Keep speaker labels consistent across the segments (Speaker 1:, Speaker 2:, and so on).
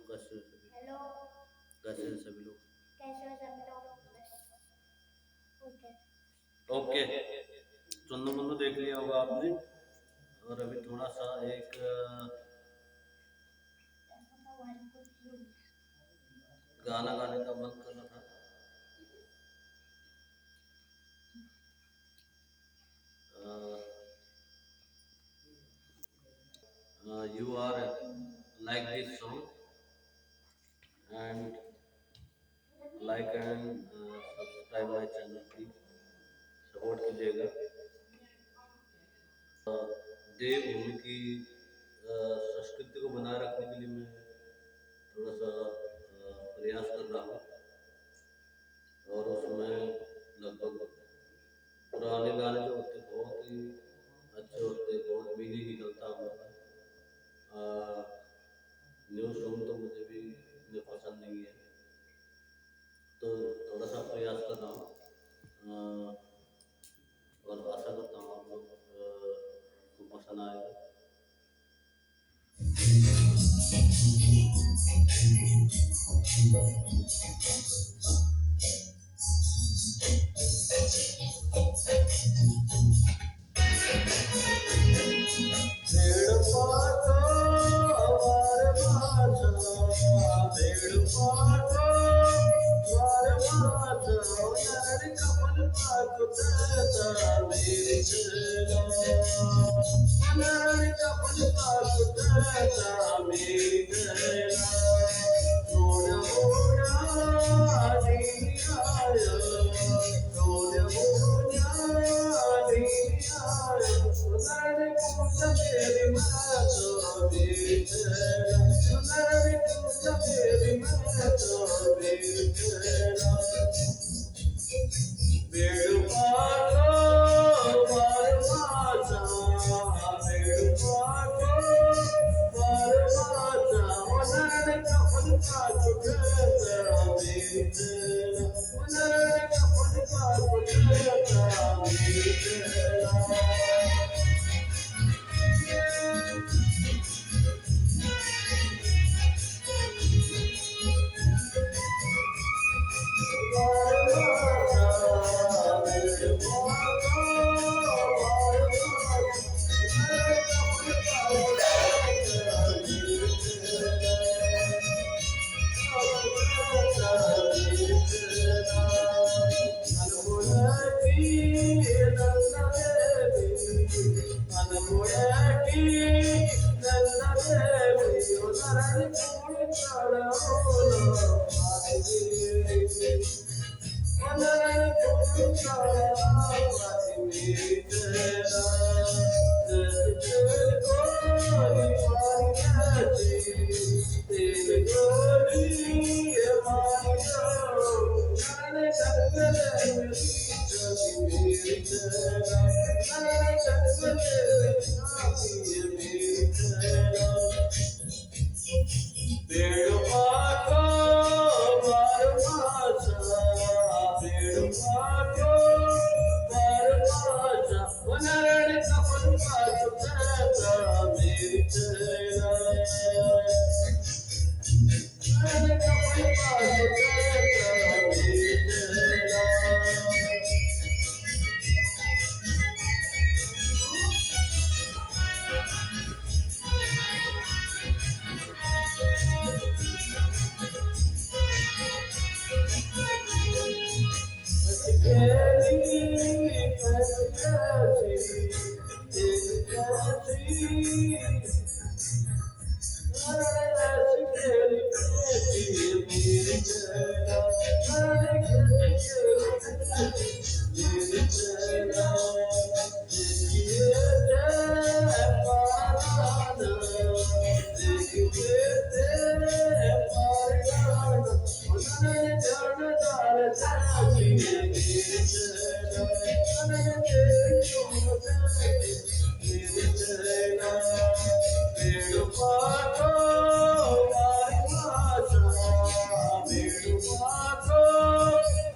Speaker 1: कैसे हो सभी?
Speaker 2: हेलो।
Speaker 1: कैसे हैं सभी लोग?
Speaker 2: कैसे हो सब लोग? बस ओके।
Speaker 1: ओके। चुन्नू मुन्नू देख लिया होगा आपने। और अभी थोड़ा सा एक गाना गाने का मन कर रहा था। You are like this song and like and subscribe my channel please, support कीजिएगा। देवभूमि की संस्कृति को बनाए रखने के लिए मैं थोड़ा सा प्रयास कर रहा हूँ और उसमें लगभग पुराने गाने जो होते बहुत ही अच्छे होते, बहुत मीनिंग निकलता हमारा। न्यू सॉन्ग तो मुझे भी इतने पसंद नहीं है, तो थोड़ा सा प्रयास कर रहा हूँ और आशा करता हूँ आप लोग को पसंद आएगा। भेड़ पाको वार भाषा, भेड़ पाको वार भाषा, नर कपल पाको तेता मेरी चेला, नर कपल पाको तेता मेरी चेला, रोना रोना दी आया, रोना रोना दी आया, नर पूजा मेरी माता मेरी चेला, नर पूजा मेरी माता मेरी चेला, भेड़ पाको वार भाषा, भेड़ पाको वार भाषा, नर कपल पाको तेता मेरी चेला, नर कपल पाको तेता मेरी चेला। भेड़ पाको वार भाषा, भेड़ पाको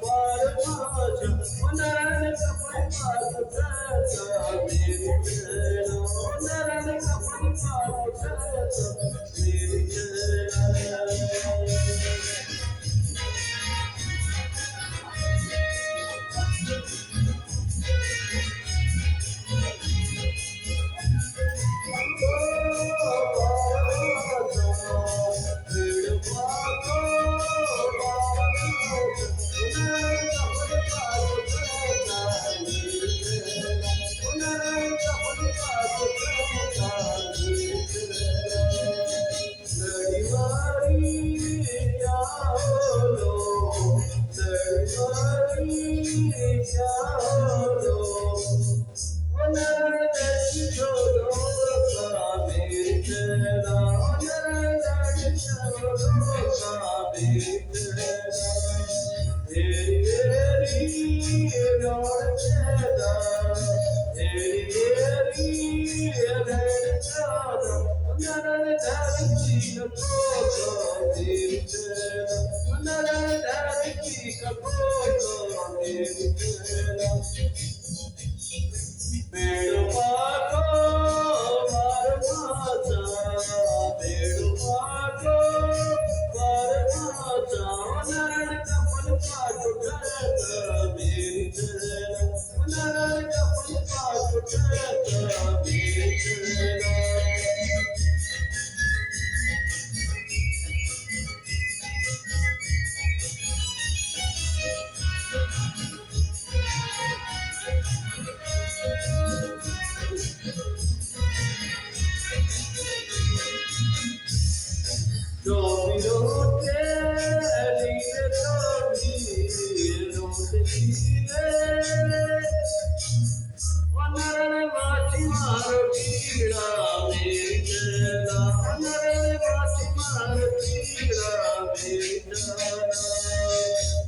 Speaker 1: वार भाषा, नर कपल पाको तेता मेरी चेला, नर कपल पाको तेता मेरी चेला।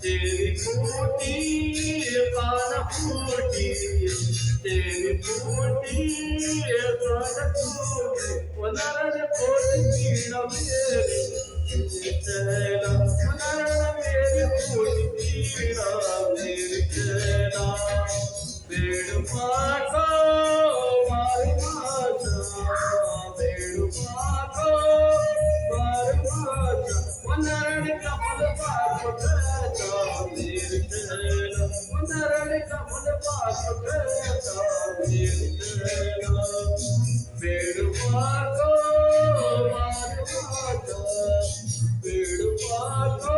Speaker 1: तेरी फूटी कान फूटी तेरी फूटी कान फूटी वनरन कोट पीड़ा मेरी चैना वनरन मेरी फूटी पीड़ा मेरी चैना पेड़ पाको मारी माता पेड़ पाको मारी माता वनरन कमल पाको मेरी चैना वनरन कमल पाको मेरी चैना पेड़ पाको मारी माता पेड़ पाको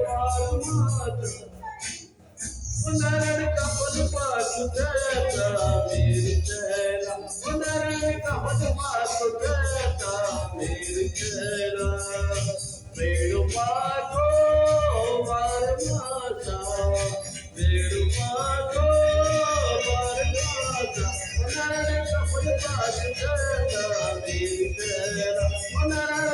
Speaker 1: मारी माता वनरन कमल पाको मेरी चैना वनरन कमल पाको मेरी चैना पेड़ पाको मार माता पेड़ पाको मार माता वनरन कमल पाको मेरी चैना वनरन